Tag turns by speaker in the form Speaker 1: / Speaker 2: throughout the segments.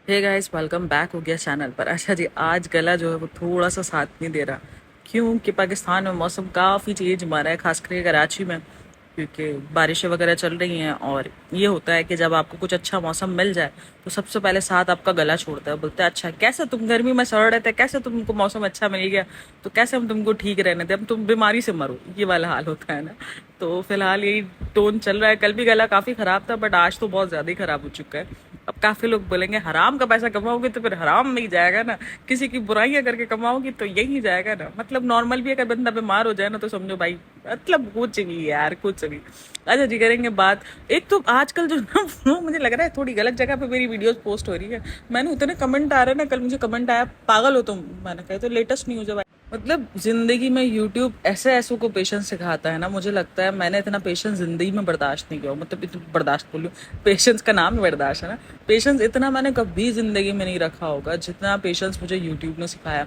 Speaker 1: Hey guys, welcome back हो गया channel पर। अच्छा जी, आज गला जो है वो थोड़ा सा साथ नहीं दे रहा। क्यों कि पाकिस्तान में मौसम काफ़ी चेंज मारा है, खासकर कराची में, क्योंकि बारिशें वगैरह चल रही हैं। और ये होता है कि जब आपको कुछ अच्छा मौसम मिल जाए तो सबसे पहले साथ आपका गला छोड़ता है, बोलता है अच्छा कैसे तुम गर्मी में सड़ रहे थे, कैसे तुमको मौसम अच्छा मिल गया तो कैसे हम तुमको ठीक रहने दें, अब तुम बीमारी से मरो, ये वाला हाल होता है ना। तो फिलहाल यही टोन चल रहा है। कल भी गला काफ़ी ख़राब था, बट आज तो बहुत ज़्यादा ही ख़राब हो चुका है। अब काफी लोग बोलेंगे हराम का पैसा कमाओगे तो फिर हराम में ही जाएगा ना, किसी की बुराइयां करके कमाओगे तो यही जाएगा ना। मतलब नॉर्मल भी अगर बंदा बीमार हो जाए ना तो समझो भाई, मतलब कुछ नहीं यार, कुछ नहीं। अच्छा जी, करेंगे बात। एक तो आजकल जो ना वो मुझे लग रहा है थोड़ी गलत जगह पे मेरी वीडियोस पोस्ट हो रही है। मैंने उतने कमेंट आ रहे हैं ना, कल मुझे कमेंट आया पागल हो तुम, मैंने कहा तो लेटेस्ट न्यूज है भाई। मतलब जिंदगी में यूट्यूब ऐसे ऐसों को पेशेंस सिखाता है ना, मुझे लगता है मैंने इतना पेशेंस जिंदगी में बर्दाश्त नहीं किया। मतलब इतना बर्दाश्त बोलूँ, पेशेंस का नाम ही बर्दाश्त है ना। पेशेंस इतना मैंने कभी जिंदगी में नहीं रखा होगा जितना पेशेंस मुझे यूट्यूब ने सिखाया।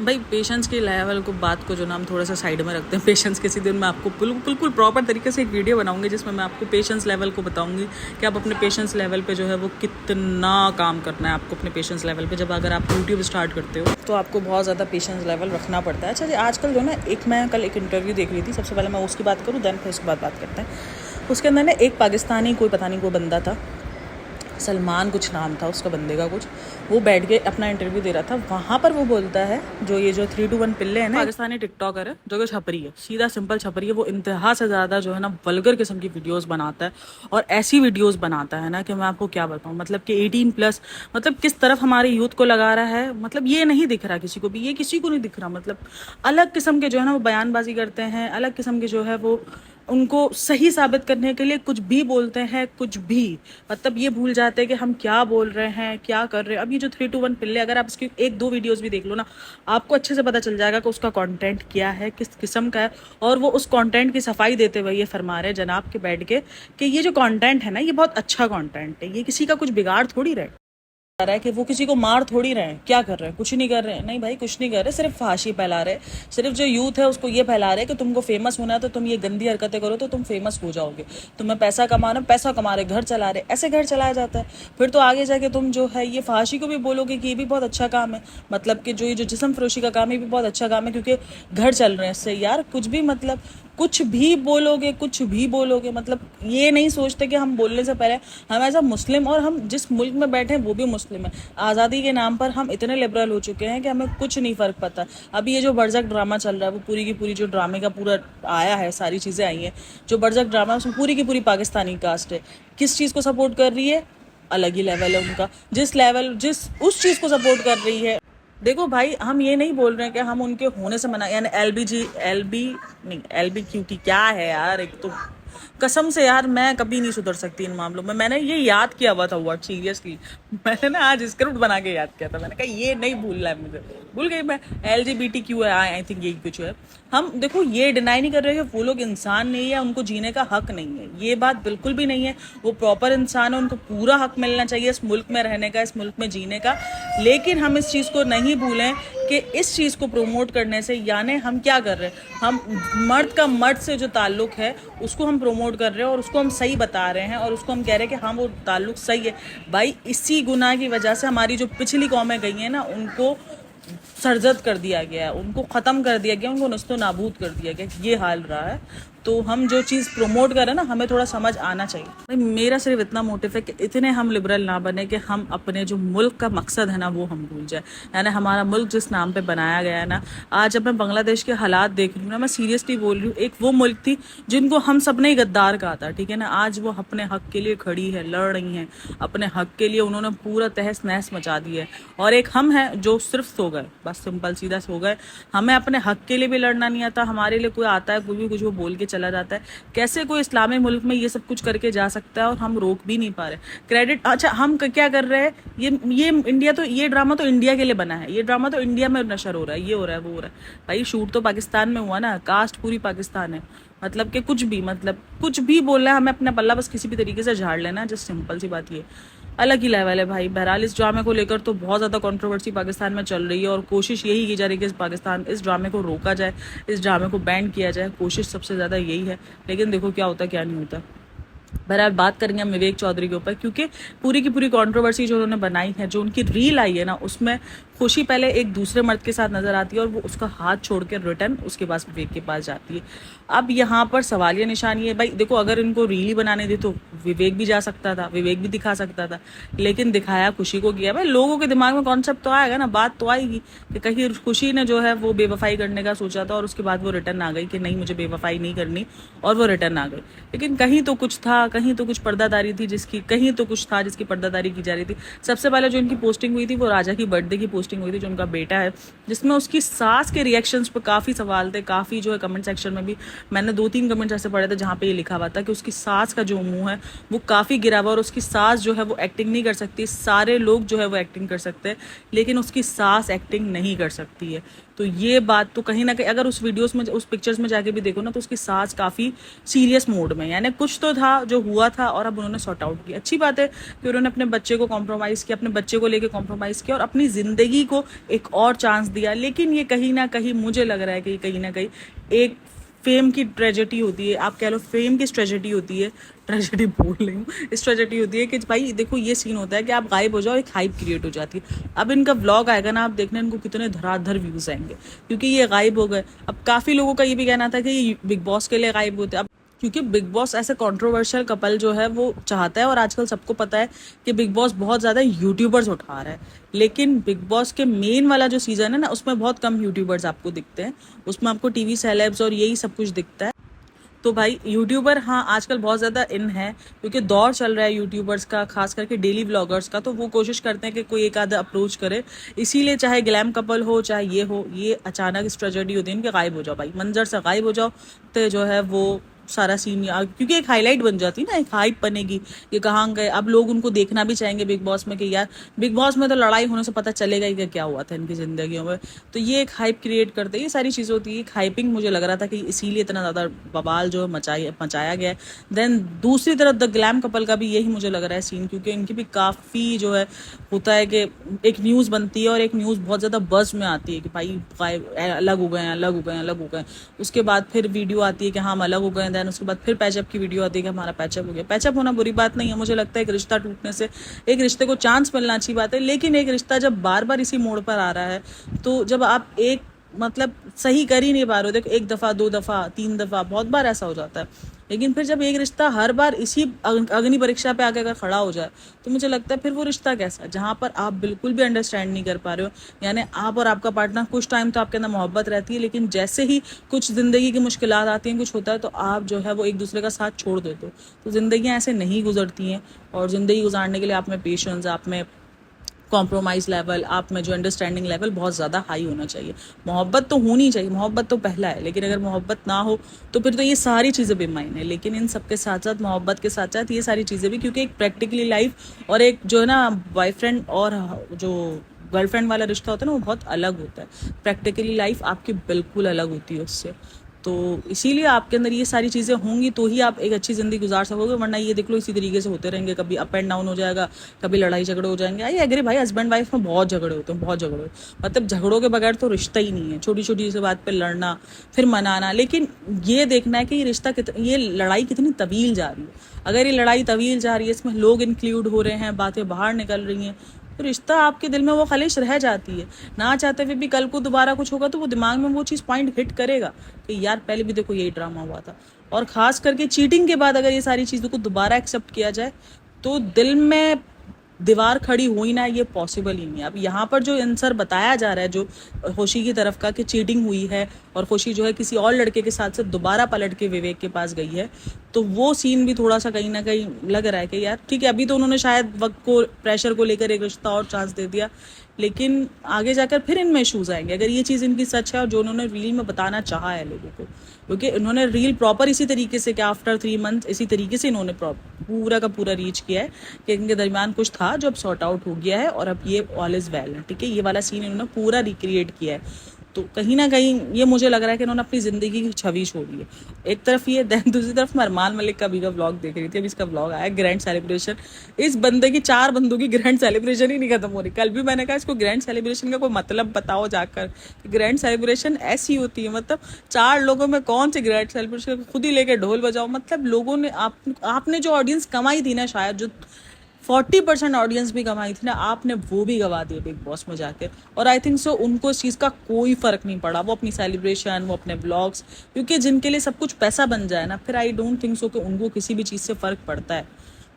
Speaker 1: भाई पेशेंस के लेवल को, बात को जो नाम थोड़ा सा साइड में रखते हैं। पेशेंस किसी दिन मैं आपको बिल्कुल प्रॉपर तरीके से एक वीडियो बनाऊंगी जिसमें मैं आपको पेशेंस लेवल को बताऊंगी कि आप अपने पेशेंस लेवल पे जो है वो कितना काम करना है आपको अपने पेशेंस लेवल पे। जब अगर आप यूट्यूब स्टार्ट करते हो तो आपको बहुत ज़्यादा पेशेंस लेवल रखना पड़ता है। अच्छा जी, आजकल जो ना, मैं कल एक इंटरव्यू देख रही थी, सबसे पहले मैं उसकी बात करूँ, देन फिर उसके बाद बात करते हैं। उसके अंदर ना एक पाकिस्तानी, कोई पता नहीं कोई बंदा था, सलमान कुछ नाम था उसका बंदे का कुछ, वो बैठ के अपना इंटरव्यू दे रहा था। वहाँ पर वो बोलता है जो ये जो 3-2-1 पिल्ले है ना, पाकिस्तानी टिकटॉकर है जो कि छपरी है, सीधा सिंपल छपरी है। वो इंतहा से ज़्यादा जो है ना वल्गर किस्म की वीडियोस बनाता है, और ऐसी वीडियोस बनाता है ना कि मैं आपको क्या बताऊँ। मतलब कि 18+, मतलब किस तरफ हमारे यूथ को लगा रहा है, मतलब ये नहीं दिख रहा किसी को भी, ये किसी को नहीं दिख रहा। मतलब अलग किस्म के जो है ना वो बयानबाजी करते हैं, अलग किस्म के जो है वो उनको सही साबित करने के लिए कुछ भी बोलते हैं, कुछ भी। मतलब ये भूल जाते हैं कि हम क्या बोल रहे हैं, क्या कर रहे हैं। अब ये जो 3-2-1 पिल्ले, अगर आप इसकी 1-2 वीडियोस भी देख लो ना, आपको अच्छे से पता चल जाएगा कि उसका कंटेंट क्या है, किस किस्म का है। और वो उस कंटेंट की सफाई देते हुए ये फरमा रहे जनाब के बैठ के कि ये जो कंटेंट है ना, ये बहुत अच्छा कंटेंट है, ये किसी का कुछ बिगाड़ थोड़ी रहे रहा है, कि वो किसी को मार थोड़ी रहे हैं। क्या कर रहे हैं? कुछ नहीं कर रहे हैं। नहीं भाई, कुछ नहीं कर रहे, सिर्फ फाशी फैला रहे। सिर्फ जो यूथ है उसको ये फैला रहे कि तुमको फेमस होना है तो तुम ये गंदी हरकतें करो तो तुम फेमस हो जाओगे, तुम्हें पैसा कमाना, पैसा कमा रहे, घर चला रहे, ऐसे घर चलाया जाता है। फिर तो आगे जाके तुम जो है ये फाशी को भी बोलोगे कि ये भी बहुत अच्छा काम है। मतलब कि जो ये जो जिस्म फरोशी का काम है, ये भी बहुत अच्छा काम है क्योंकि घर चल रहे हैं इससे। यार कुछ भी, मतलब कुछ भी बोलोगे, कुछ भी बोलोगे। मतलब ये नहीं सोचते कि हम बोलने से पहले, हम एज अ मुस्लिम, और हम जिस मुल्क में बैठे हैं वो भी मुस्लिम है, आज़ादी के नाम पर हम इतने लिबरल हो चुके हैं कि हमें कुछ नहीं फ़र्क पता। अभी ये जो बरजक ड्रामा चल रहा है, वो पूरी की पूरी जो ड्रामे का पूरा आया है, सारी चीज़ें आई हैं, जो बरजक ड्रामा है उसमें पूरी की पूरी पाकिस्तानी कास्ट है। किस चीज़ को सपोर्ट कर रही है? अलग ही लेवल है उनका। जिस उस चीज़ को सपोर्ट कर रही है। देखो भाई, हम ये नहीं बोल रहे हैं कि हम उनके होने से मना, यानी एल बी नहीं, LBQT क्या है यार। एक तो कसम से यार मैं कभी नहीं सुधर सकती इन मामलों में। मैंने ये याद किया हुआ था वर्ड, सीरियसली। मैंने ना आज स्क्रिप्ट बना के याद किया था, मैंने कहा ये नहीं भूलना है मुझे, भूल गई मैं। LGBTQ है, आई थिंक यही कुछ है। हम देखो ये डिनाई नहीं कर रहे कि वो लोग इंसान नहीं है, उनको जीने का हक नहीं है, ये बात बिल्कुल भी नहीं है। वो प्रॉपर इंसान है, उनको पूरा हक मिलना चाहिए इस मुल्क में रहने का, इस मुल्क में जीने का। लेकिन हम इस चीज़ को नहीं भूलें कि इस चीज़ को प्रमोट करने से, यानी हम क्या कर रहे हैं, हम मर्द का मर्द से जो ताल्लुक है उसको हम प्रमोट कर रहे हैं, और उसको हम सही बता रहे हैं, और उसको हम कह रहे हैं कि हाँ वो ताल्लुक सही है। भाई इसी गुनाह की वजह से हमारी जो पिछली कौमें गई हैं ना, उनको सरजद कर दिया गया है, उनको ख़त्म कर दिया गया, उनको नस्तो नाबूद कर दिया गया। ये हाल रहा है। तो हम जो चीज़ प्रमोट कर रहे हैं ना, हमें थोड़ा समझ आना चाहिए। भाई मेरा सिर्फ इतना मोटिव है कि इतने हम लिबरल ना बने कि हम अपने जो मुल्क का मकसद है ना वो हम भूल जाए। यानी हमारा मुल्क जिस नाम पे बनाया गया है ना, आज जब मैं बांग्लादेश के हालात देख रही हूँ ना, मैं सीरियसली बोल रही हूँ, एक वो मुल्क थी जिनको हम सब ने गद्दार कहा था, ठीक है ना, आज वो अपने हक के लिए खड़ी है, लड़ रही हैं अपने हक के लिए। उन्होंने पूरा तहस नहस मचा दी है। और एक हम हैं जो सिर्फ सो गए, बस सिंपल सीधा सो गए। हमें अपने हक के लिए भी लड़ना नहीं आता, हमारे लिए कोई आता है कोई भी कुछ वो बोल के चला जाता है। कैसे कोई इस्लामी मुल्क में ये सब कुछ करके जा सकता है और हम रोक भी नहीं पा रहे। क्रेडिट, अच्छा हम क्या कर रहे हैं, ये इंडिया तो, ये ड्रामा तो इंडिया के लिए बना है, ये ड्रामा तो इंडिया में नशर हो रहा है, ये हो रहा है वो हो रहा है। भाई शूट तो पाकिस्तान में हुआ ना, कास्ट पूरी पाकिस्तान है। मतलब कि कुछ भी, मतलब कुछ भी बोलना है, हमें अपना पल्ला बस किसी भी तरीके से झाड़ लेना है, जस्ट सिंपल सी बात ये। अलग ही लेवल है भाई। बहरहाल इस ड्रामे को लेकर तो बहुत ज़्यादा कंट्रोवर्सी पाकिस्तान में चल रही है, और कोशिश यही की जा रही है कि पाकिस्तान इस ड्रामे को रोका जाए, इस ड्रामे को बैन किया जाए। कोशिश सबसे ज़्यादा यही है, लेकिन देखो क्या होता है क्या नहीं होता। बहरहाल बात करेंगे हम विवेक चौधरी के ऊपर, क्योंकि पूरी की पूरी कंट्रोवर्सी जो उन्होंने बनाई है, जो उनकी रील आई है ना, उसमें खुशी पहले एक दूसरे मर्द के साथ नजर आती है और वो उसका हाथ छोड़ के रिटर्न उसके पास विवेक के पास जाती है। अब यहाँ पर सवालिया निशान ये है, भाई देखो अगर इनको रील ही बनाने दी तो विवेक भी जा सकता था, विवेक भी दिखा सकता था, लेकिन दिखाया खुशी को किया। भाई लोगों के दिमाग में कॉन्सेप्ट तो आएगा ना, बात तो आएगी कि कहीं खुशी ने जो है वो बेवफाई करने का सोचा था और उसके बाद वो रिटर्न आ गई कि नहीं मुझे बेवफाई नहीं करनी, और वो रिटर्न आ गई। लेकिन कहीं तो कुछ था, कहीं तो कुछ पर्दादारी थी जिसकी, कहीं तो कुछ था जिसकी पर्दादारी की जा रही थी। सबसे पहले जो इनकी पोस्टिंग हुई थी वो राजा की बर्थडे की पोस्टिंग हुई थी, जो उनका बेटा है, जिसमें उसकी सास के रिएक्शंस पर काफ़ी सवाल थे, काफ़ी जो है कमेंट सेक्शन में भी मैंने 2-3 कमेंट्स ऐसे पढ़े थे जहाँ पे ये लिखा हुआ था कि उसकी सास का जो मुंह है वो काफ़ी गिरा हुआ और उसकी सास जो है वो एक्टिंग नहीं कर सकती। सारे लोग जो है वो एक्टिंग कर सकते हैं लेकिन उसकी सास एक्टिंग नहीं कर सकती है। तो ये बात तो कहीं ना कहीं अगर उस वीडियोस में, उस पिक्चर्स में जाके भी देखो ना, तो उसकी सास काफ़ी सीरियस मोड में, यानी कुछ तो था जो हुआ था और अब उन्होंने सॉर्ट आउट किया। अच्छी बात है कि उन्होंने अपने बच्चे को कॉम्प्रोमाइज़ किया, अपने बच्चे को लेके कॉम्प्रोमाइज़ किया और अपनी ज़िंदगी को एक और चांस दिया। लेकिन ये कहीं ना कहीं मुझे लग रहा है कि कहीं ना कहीं एक फेम की ट्रेजेडी होती है, आप कह लो फेम की ट्रेजेडी होती है, ट्रेजेडी बोल रही हूँ, इस ट्रेजेडी होती है कि भाई देखो ये सीन होता है कि आप गायब हो जाओ, एक हाइप क्रिएट हो जाती है। अब इनका व्लॉग आएगा ना, आप देखना इनको कितने धड़ाधड़ व्यूज़ आएंगे क्योंकि ये गायब हो गए। अब काफ़ी लोगों का ये भी कहना था कि ये बिग बॉस के लिए गायब होते, अब क्योंकि बिग बॉस ऐसे कंट्रोवर्शियल कपल जो है वो चाहता है और आजकल सबको पता है कि बिग बॉस बहुत ज़्यादा यूट्यूबर्स उठा रहा है। लेकिन बिग बॉस के मेन वाला जो सीज़न है ना, उसमें बहुत कम यूट्यूबर्स आपको दिखते हैं, उसमें आपको टीवी सेलेब्स और यही सब कुछ दिखता है। तो भाई यूट्यूबर हाँ आजकल बहुत ज़्यादा इन है क्योंकि दौर चल रहा है यूट्यूबर्स का, खास करके डेली व्लॉगर्स का, तो वो कोशिश करते हैं कि कोई एक आधा अप्रोच करे। इसीलिए चाहे ग्लैम कपल हो चाहे ये हो, ये अचानक इस ट्रेजेडी होती है इनके गायब हो जाओ, भाई मंजर से गायब हो जाओ, तो जो है वो सारा सीन, क्योंकि एक हाईलाइट बन जाती है ना, एक हाइप बनेगी कि कहाँ गए। अब लोग उनको देखना भी चाहेंगे बिग बॉस में कि यार बिग बॉस में तो लड़ाई होने से पता चलेगा ही कि क्या हुआ था इनकी जिंदगियों में। तो ये एक हाइप क्रिएट करते हैं, ये सारी चीज़ें होती है। एक हाइपिंग मुझे लग रहा था कि इसीलिए इतना ज़्यादा बवाल जो है मचाया गया है। देन दूसरी तरफ द ग्लैम कपल का भी यही मुझे लग रहा है सीन, क्योंकि इनकी भी काफ़ी जो है होता है कि एक न्यूज़ बनती है और एक न्यूज़ बहुत ज़्यादा बज़ में आती है कि भाई अलग हो गए हैं, अलग हो गए हैं, अलग हो गए। उसके बाद फिर वीडियो आती है कि हाँ हम अलग हो गए हैं, देन उसके बाद फिर पैचअप की वीडियो आती है कि हमारा पैचअप हो गया। पैचअप होना बुरी बात नहीं है, मुझे लगता है एक रिश्ता टूटने से एक रिश्ते को चांस मिलना अच्छी बात है, लेकिन एक रिश्ता जब बार बार इसी मोड़ पर आ रहा है, तो जब आप एक मतलब सही कर ही नहीं पा रहे हो, देखो 1 दफ़ा 2 दफ़ा 3 दफ़ा बहुत बार ऐसा हो जाता है, लेकिन फिर जब एक रिश्ता हर बार इसी अग्नि परीक्षा पे आके अगर खड़ा हो जाए तो मुझे लगता है फिर वो रिश्ता कैसा है जहाँ पर आप बिल्कुल भी अंडरस्टैंड नहीं कर पा रहे हो। यानी आप और आपका पार्टनर कुछ टाइम तो आपके अंदर मोहब्बत रहती है, लेकिन जैसे ही कुछ ज़िंदगी की मुश्किलात आती हैं, कुछ होता है, तो आप जो है वो एक दूसरे का साथ छोड़ देते हो। तो ज़िंदगियाँ ऐसे नहीं गुजरती हैं, और ज़िंदगी गुजारने के लिए आप में पेशेंस, आप में कॉम्प्रोमाइज़ लेवल, आप में जो अंडरस्टैंडिंग लेवल बहुत ज़्यादा हाई होना चाहिए। मोहब्बत तो होनी चाहिए, मोहब्बत तो पहला है, लेकिन अगर मोहब्बत ना हो तो फिर तो ये सारी चीज़ें बेमायने हैं। लेकिन इन सब के साथ साथ मोहब्बत के साथ साथ ये सारी चीज़ें भी, क्योंकि एक प्रैक्टिकली लाइफ और एक जो है ना बॉयफ्रेंड और जो गर्लफ्रेंड वाला रिश्ता होता है ना, वो बहुत अलग होता है। प्रैक्टिकली लाइफ आपकी बिल्कुल अलग होती है उससे। तो इसीलिए आपके अंदर ये सारी चीज़ें होंगी तो ही आप एक अच्छी ज़िंदगी गुजार सकोगे, वरना ये देख लो इसी तरीके से होते रहेंगे, कभी अप एंड डाउन हो जाएगा, कभी लड़ाई झगड़े हो जाएंगे। आई एग्री भाई, हस्बैंड वाइफ में बहुत झगड़े होते हैं, बहुत झगड़े, मतलब झगड़ों के बगैर तो रिश्ता ही नहीं है। छोटी छोटी सी बात पर लड़ना फिर मनाना, लेकिन ये देखना है कि ये रिश्ता ये लड़ाई कितनी तवील जा रही है। अगर ये लड़ाई तवील जा रही है, इसमें लोग इंक्लूड हो रहे हैं, बातें बाहर निकल रही हैं, तो रिश्ता आपके दिल में वो खलिश रह जाती है। ना चाहते हुए भी कल को दोबारा कुछ होगा तो वो दिमाग में वो चीज़ पॉइंट हिट करेगा कि यार पहले भी देखो यही ड्रामा हुआ था। और ख़ास करके चीटिंग के बाद अगर ये सारी चीज़ों को दोबारा एक्सेप्ट किया जाए तो दिल में दीवार खड़ी हो ही ना, ये पॉसिबल ही नहीं है। अब यहाँ पर जो आंसर बताया जा रहा है जो खुशी की तरफ का कि चीटिंग हुई है और खुशी जो है किसी और लड़के के साथ से दोबारा पलट के विवेक के पास गई है, तो वो सीन भी थोड़ा सा कहीं ना कहीं लग रहा है कि यार ठीक है, अभी तो उन्होंने शायद वक्त को प्रेशर को लेकर एक रिश्ता और चांस दे दिया, लेकिन आगे जाकर फिर इनमें इशूज़ आएंगे अगर ये चीज़ इनकी सच है और जो उन्होंने रील में बताना चाहा है लोगों को। क्योंकि उन्होंने रील प्रॉपर इसी तरीके से कि आफ्टर 3 मंथ इसी तरीके से इन्होंने पूरा का पूरा रीच किया है कि इनके दरमियान कुछ था जो अब सॉर्ट आउट हो गया है और अब ये ऑल इज़ वेल है। ठीक है, ये वाला सीन इन्होंने पूरा रिक्रिएट किया है। तो कहीं ना कहीं ये मुझे लग रहा है कि इन्होंने अपनी ज़िंदगी की छवि छोड़ी है। एक तरफ ये, देन दूसरी तरफ मैं अरमान मलिक का अभी का व्लॉग देख रही थी, अभी इसका व्लॉग आया ग्रैंड सेलिब्रेशन। इस बंदे की 4 बंदों की ग्रैंड सेलिब्रेशन ही नहीं खत्म हो रही। कल भी मैंने कहा इसको ग्रैंड सेलिब्रेशन का कोई मतलब बताओ जाकर, ग्रैंड सेलिब्रेशन ऐसी होती है, मतलब 4 लोगों में कौन सी ग्रैंड सेलिब्रेशन, खुद ही लेके ढोल बजाओ। मतलब लोगों ने आपने जो ऑडियंस कमाई थी ना, शायद जो 40% ऑडियंस भी कमाई थी ना, आपने वो भी गवा दिया बिग बॉस में जाके। और आई थिंक सो उनको इस चीज़ का कोई फ़र्क नहीं पड़ा। वो अपनी सेलिब्रेशन, वो अपने ब्लॉग्स, क्योंकि जिनके लिए सब कुछ पैसा बन जाए ना, फिर आई डोंट थिंक सो कि उनको किसी भी चीज़ से फ़र्क पड़ता है।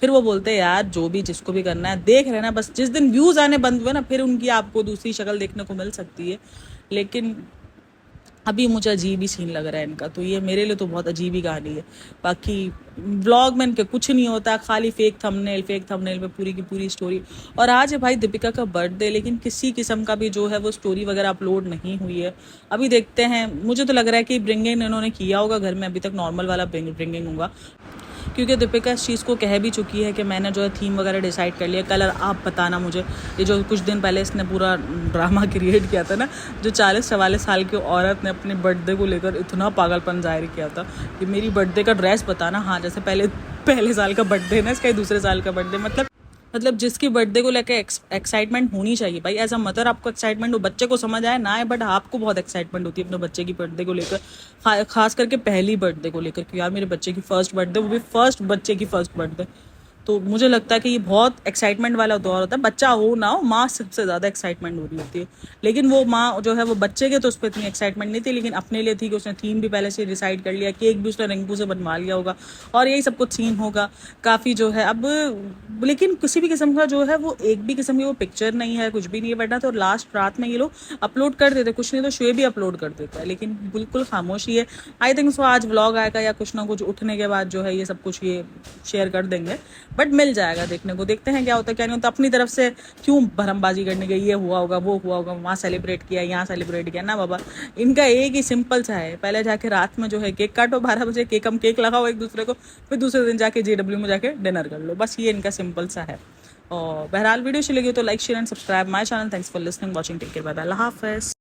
Speaker 1: फिर वो बोलते हैं यार जो भी जिसको भी करना है देख रहे ना, बस जिस दिन व्यूज़ आने बंद हुए ना, फिर उनकी आपको दूसरी शक्ल देखने को मिल सकती है। लेकिन अभी मुझे अजीब ही सीन लग रहा है इनका, तो ये मेरे लिए तो बहुत अजीब ही कहानी है। बाकी व्लॉग में इनके कुछ नहीं होता, खाली फेक थंबनेल पे पूरी की पूरी स्टोरी। और आज है भाई दीपिका का बर्थडे, लेकिन किसी किस्म का भी जो है वो स्टोरी वगैरह अपलोड नहीं हुई है। अभी देखते हैं, मुझे तो लग रहा है कि ब्रिंगिंग इन्होंने किया होगा घर में, अभी तक नॉर्मल वाला ब्रिंगिंग होगा, क्योंकि दीपिका इस चीज़ को कह भी चुकी है कि मैंने जो है थीम वगैरह डिसाइड कर लिया, कलर आप बताना मुझे। ये जो कुछ दिन पहले इसने पूरा ड्रामा क्रिएट किया था ना, जो 40-44 साल की औरत ने अपने बर्थडे को लेकर इतना पागलपन जाहिर किया था कि मेरी बर्थडे का ड्रेस बताना। हाँ, जैसे पहले साल का बर्थडे ना, इसका दूसरे साल का बर्थडे, मतलब जिसकी बर्थडे को लेकर एक्साइटमेंट होनी चाहिए भाई। एज अ मदर आपको एक्साइटमेंट हो, बच्चे को समझ आए ना आए, बट आपको बहुत एक्साइटमेंट होती है अपने बच्चे की बर्थडे को लेकर, खास करके पहली बर्थडे को लेकर कि यार मेरे बच्चे की फर्स्ट बर्थडे, वो भी फर्स्ट बच्चे की फर्स्ट बर्थडे। तो मुझे लगता है कि ये बहुत एक्साइटमेंट वाला दौर होता है। बच्चा हो ना हो, माँ सबसे ज़्यादा एक्साइटमेंट हो रही होती है। लेकिन वो माँ जो है वो बच्चे के तो उस पर इतनी एक्साइटमेंट नहीं थी, लेकिन अपने लिए थी कि उसने थीम भी पहले से डिसाइड कर लिया, केक भी उसने रिंकू से बनवा लिया होगा, और यही सब कुछ सीन होगा काफ़ी जो है अब। लेकिन किसी भी किस्म का जो है वो एक भी किस्म की वो पिक्चर नहीं है, कुछ भी नहीं है बैठा। तो लास्ट रात में ये लोग अपलोड कर देते, कुछ नहीं तो शुए भी अपलोड कर देता है, लेकिन बिल्कुल खामोशी है। आई थिंक सो आज व्लॉग आएगा या कुछ ना कुछ उठने के बाद जो है ये सब कुछ ये शेयर कर देंगे, बट मिल जाएगा देखने को। देखते हैं क्या होता है क्या नहीं होता। अपनी तरफ से क्यों भरमबाजी करने गई, ये हुआ होगा वो हुआ होगा, वहाँ सेलिब्रेट किया यहाँ सेलिब्रेट किया ना बाबा। इनका एक ही सिंपल सा है, पहले जाके रात में जो है केक काटो 12 बजे, केक लगाओ एक दूसरे को, फिर दूसरे दिन जाके JW में जाके डिनर कर लो, बस ये इनका सिंपल सा है। और बहरहाल वीडियो अच्छी लगी तो like share and subscribe my channel. Thanks for listening, watching, take care, bye bye, अल्लाह हाफिज़।